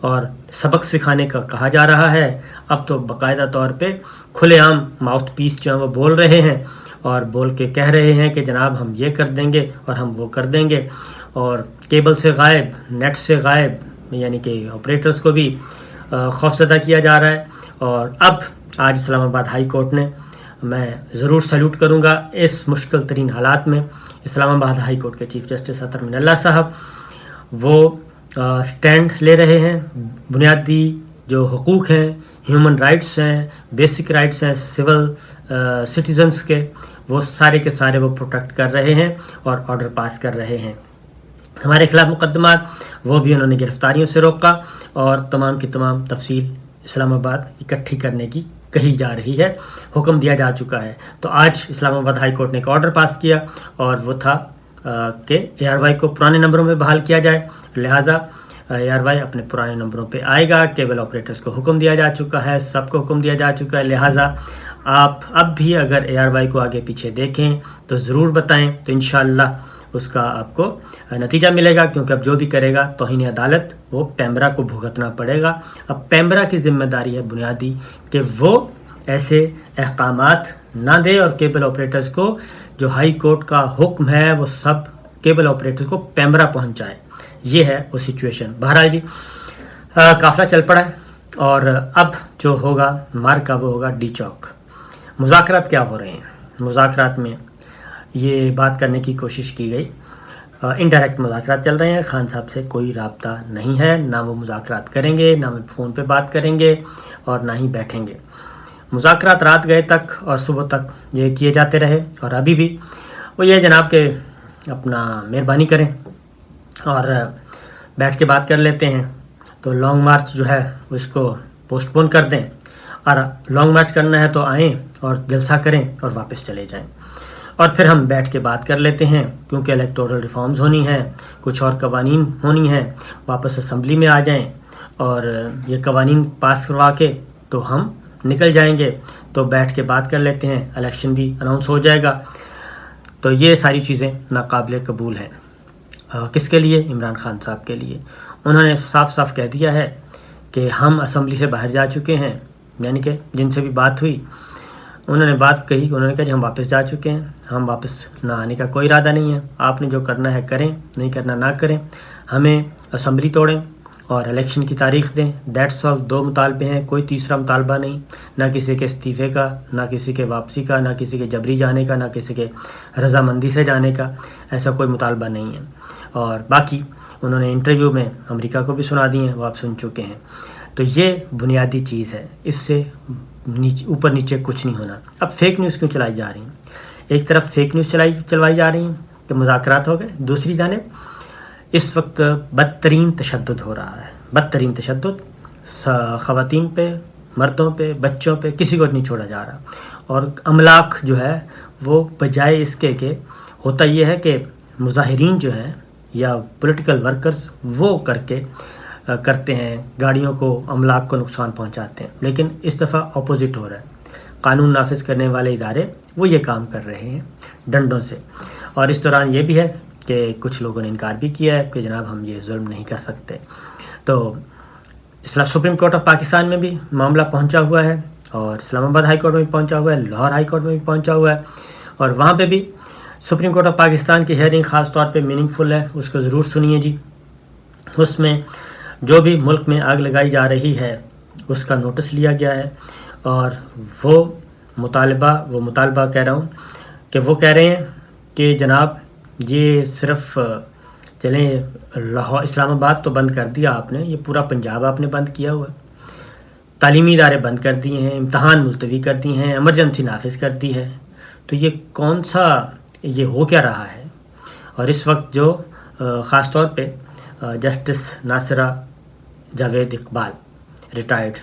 اور سبق سکھانے کا کہا جا رہا ہے. اب تو باقاعدہ طور پہ کھلے عام ماؤتھ پیس جو ہیں وہ بول رہے ہیں اور بول کے کہہ رہے ہیں کہ جناب ہم یہ کر دیں گے اور ہم وہ کر دیں گے. اور کیبل سے غائب، نیٹ سے غائب، یعنی کہ آپریٹرز کو بھی خوفزدہ کیا جا رہا ہے. اور اب آج اسلام آباد ہائی کورٹ نے، میں ضرور سیلوٹ کروں گا اس مشکل ترین حالات میں، اسلام آباد ہائی کورٹ کے چیف جسٹس اطہر من اللہ صاحب وہ سٹینڈ لے رہے ہیں. بنیادی جو حقوق ہیں، ہیومن رائٹس ہیں، بیسک رائٹس ہیں سول سٹیزنس کے، وہ سارے کے سارے وہ پروٹیکٹ کر رہے ہیں اور آرڈر پاس کر رہے ہیں. ہمارے خلاف مقدمات وہ بھی انہوں نے گرفتاریوں سے روکا اور تمام کی تمام تفصیل اسلام آباد اکٹھی کرنے کی کہی جا رہی ہے، حکم دیا جا چکا ہے. تو آج اسلام آباد ہائی کورٹ نے ایک آرڈر پاس کیا اور وہ تھا کہ ARY کو پرانے نمبروں میں بحال کیا جائے. لہٰذا ARY اپنے پرانے نمبروں پہ آئے گا. کیبل آپریٹرز کو حکم دیا جا چکا ہے، سب کو حکم دیا جا چکا ہے. لہٰذا آپ اب بھی اگر ARY کو آگے پیچھے دیکھیں تو ضرور بتائیں، تو انشاءاللہ اس کا آپ کو نتیجہ ملے گا، کیونکہ اب جو بھی کرے گا توہین عدالت وہ پیمرا کو بھگتنا پڑے گا. اب پیمرا کی ذمہ داری ہے بنیادی کہ وہ ایسے احکامات نہ دے اور کیبل آپریٹرز کو جو ہائی کورٹ کا حکم ہے وہ سب کیبل آپریٹرز کو پیمرا پہنچائے. یہ ہے وہ سچویشن. بہرحال جی قافلہ چل پڑا ہے اور اب جو ہوگا مارکا وہ ہوگا ڈی چوک. مذاکرات کیا ہو رہے ہیں؟ مذاکرات میں یہ بات کرنے کی کوشش کی گئی، انڈائریکٹ مذاکرات چل رہے ہیں. خان صاحب سے کوئی رابطہ نہیں ہے، نہ وہ مذاکرات کریں گے، نہ وہ فون پہ بات کریں گے اور نہ ہی بیٹھیں گے. مذاکرات رات گئے تک اور صبح تک یہ کیے جاتے رہے اور ابھی بھی وہ یہ جناب کہ اپنا مہربانی کریں اور بیٹھ کے بات کر لیتے ہیں. تو لانگ مارچ جو ہے اس کو پوسٹ پون کر دیں، اور لانگ مارچ کرنا ہے تو آئیں اور جلسہ کریں اور واپس چلے جائیں، اور پھر ہم بیٹھ کے بات کر لیتے ہیں. کیونکہ الیکٹورل ریفارمز ہونی ہیں، کچھ اور قوانین ہونی ہیں، واپس اسمبلی میں آ جائیں اور یہ قوانین پاس کروا کے تو ہم نکل جائیں گے. تو بیٹھ کے بات کر لیتے ہیں، الیکشن بھی اناؤنس ہو جائے گا. تو یہ ساری چیزیں ناقابل قبول ہیں. کس کے لیے؟ عمران خان صاحب کے لیے. انہوں نے صاف صاف کہہ دیا ہے کہ ہم اسمبلی سے باہر جا چکے ہیں، یعنی کہ جن سے بھی بات ہوئی انہوں نے بات کہی، انہوں نے کہا کہ ہم واپس جا چکے ہیں، ہم واپس نہ آنے کا کوئی ارادہ نہیں ہے. آپ نے جو کرنا ہے کریں، نہیں کرنا نہ کریں. ہمیں اسمبلی توڑیں اور الیکشن کی تاریخ دیں. That's all. 2 مطالبے ہیں، کوئی تیسرا مطالبہ نہیں. نہ کسی کے استعفے کا، نہ کسی کے واپسی کا، نہ کسی کے جبری جانے کا، نہ کسی کے رضامندی سے جانے کا. ایسا کوئی مطالبہ نہیں ہے. اور باقی انہوں نے انٹرویو میں امریکہ کو بھی سنا دی ہیں، وہ آپ سن چکے ہیں. تو یہ بنیادی چیز ہے، اس سے اوپر نیچے کچھ نہیں ہونا. اب فیک نیوز کیوں چلائی جا رہی ہیں؟ ایک طرف فیک نیوز چلوائی جا رہی ہیں کہ مذاکرات ہو گئے، دوسری جانب اس وقت بدترین تشدد ہو رہا ہے. بدترین تشدد خواتین پہ، مردوں پہ، بچوں پہ، کسی کو نہیں چھوڑا جا رہا. اور املاک جو ہے وہ بجائے اس کے کہ ہوتا یہ ہے کہ مظاہرین جو ہیں یا پولیٹیکل ورکرز وہ کرتے ہیں، گاڑیوں کو، املاک کو نقصان پہنچاتے ہیں. لیکن اس دفعہ اپوزٹ ہو رہا ہے. قانون نافذ کرنے والے ادارے وہ یہ کام کر رہے ہیں ڈنڈوں سے. اور اس دوران یہ بھی ہے کہ کچھ لوگوں نے انکار بھی کیا ہے کہ جناب ہم یہ ظلم نہیں کر سکتے. تو سپریم کورٹ آف پاکستان میں بھی معاملہ پہنچا ہوا ہے اور اسلام آباد ہائی کورٹ میں بھی پہنچا ہوا ہے، لاہور ہائی کورٹ میں بھی پہنچا ہوا ہے. اور وہاں پہ بھی سپریم کورٹ آف پاکستان کی ہیئرنگ خاص طور پہ میننگ فل ہے، اس کو ضرور سنیے جی. اس میں جو بھی ملک میں آگ لگائی جا رہی ہے اس کا نوٹس لیا گیا ہے. اور وہ مطالبہ کہہ رہا ہوں کہ وہ کہہ رہے ہیں کہ جناب یہ صرف چلیں لاہور اسلام آباد تو بند کر دیا آپ نے، یہ پورا پنجاب آپ نے بند کیا ہوا ہے. تعلیمی ادارے بند کر دیے ہیں، امتحان ملتوی کر دیے ہیں، ایمرجنسی نافذ کر دی ہے. تو یہ کون سا، یہ ہو کیا رہا ہے؟ اور اس وقت جو خاص طور پہ جسٹس ناصرہ جاوید اقبال ریٹائرڈ،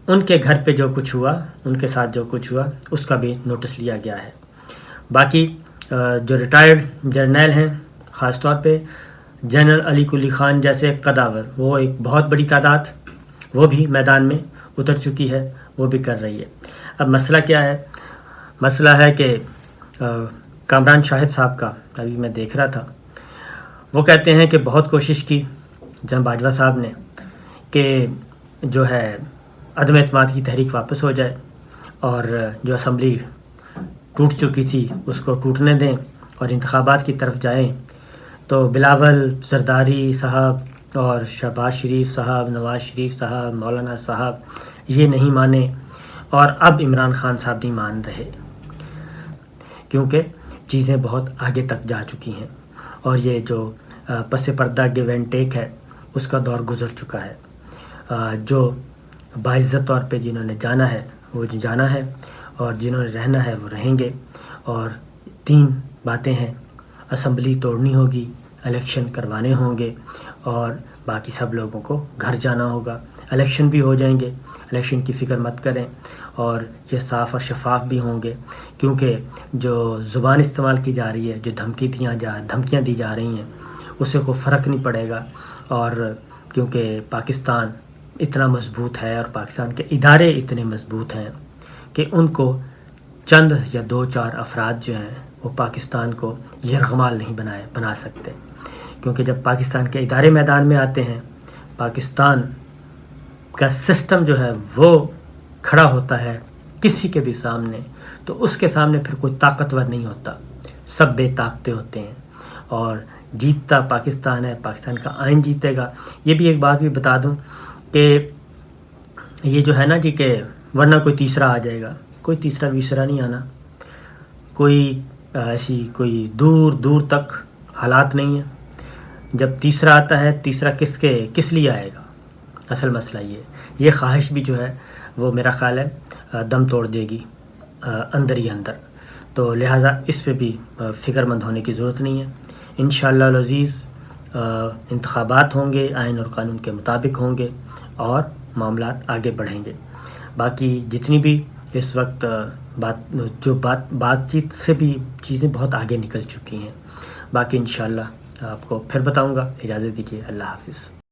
ان کے گھر پہ جو کچھ ہوا، ان کے ساتھ جو کچھ ہوا، اس کا بھی نوٹس لیا گیا ہے. باقی جو ریٹائرڈ جرنیل ہیں، خاص طور پہ جنرل علی کلی خان جیسے قداور، وہ ایک بہت بڑی تعداد وہ بھی میدان میں اتر چکی ہے، وہ بھی کر رہی ہے. اب مسئلہ کیا ہے؟ مسئلہ ہے کہ کامران شاہد صاحب کا ابھی میں دیکھ رہا تھا، وہ کہتے ہیں کہ بہت کوشش کی جناب باجوہ صاحب نے کہ جو ہے عدم اعتماد کی تحریک واپس ہو جائے اور جو اسمبلی ٹوٹ چکی تھی اس کو ٹوٹنے دیں اور انتخابات کی طرف جائیں. تو بلاول زرداری صاحب اور شہباز شریف صاحب، نواز شریف صاحب، مولانا صاحب یہ نہیں مانے، اور اب عمران خان صاحب نہیں مان رہے، کیونکہ چیزیں بہت آگے تک جا چکی ہیں اور یہ جو پس پردہ گیو اینڈ ٹیک ہے اس کا دور گزر چکا ہے. جو باعزت طور پہ جنہوں نے جانا ہے وہ جانا ہے، اور جنہوں نے رہنا ہے وہ رہیں گے. اور 3 باتیں ہیں: اسمبلی توڑنی ہوگی، الیکشن کروانے ہوں گے، اور باقی سب لوگوں کو گھر جانا ہوگا. الیکشن بھی ہو جائیں گے، الیکشن کی فکر مت کریں، اور یہ صاف اور شفاف بھی ہوں گے، کیونکہ جو زبان استعمال کی جا رہی ہے، جو دھمکیاں دی جا رہی ہیں، اس سے کوئی فرق نہیں پڑے گا. اور کیونکہ پاکستان اتنا مضبوط ہے اور پاکستان کے ادارے اتنے مضبوط ہیں کہ ان کو چند یا 2-4 افراد جو ہیں وہ پاکستان کو یرغمال نہیں بنا سکتے. کیونکہ جب پاکستان کے ادارے میدان میں آتے ہیں، پاکستان کا سسٹم جو ہے وہ کھڑا ہوتا ہے کسی کے بھی سامنے، تو اس کے سامنے پھر کوئی طاقتور نہیں ہوتا، سب بے طاقتیں ہوتے ہیں، اور جیتتا پاکستان ہے، پاکستان کا آئین جیتے گا. یہ بھی ایک بات بھی بتا دوں کہ یہ جو ہے نا جی کہ ورنہ کوئی تیسرا آ جائے گا، کوئی تیسرا ویسرا نہیں آنا، کوئی ایسی کوئی دور دور تک حالات نہیں ہیں. جب تیسرا آتا ہے، تیسرا کس لیے آئے گا؟ اصل مسئلہ یہ خواہش بھی جو ہے وہ میرا خیال ہے دم توڑ دے گی اندر ہی اندر. تو لہٰذا اس پہ بھی فکر مند ہونے کی ضرورت نہیں ہے. انشاءاللہ العزیز انتخابات ہوں گے، آئین اور قانون کے مطابق ہوں گے، اور معاملات آگے بڑھیں گے. باقی جتنی بھی اس وقت بات چیت سے بھی چیزیں بہت آگے نکل چکی ہیں. باقی انشاءاللہ آپ کو پھر بتاؤں گا. اجازت دیجیے، اللہ حافظ.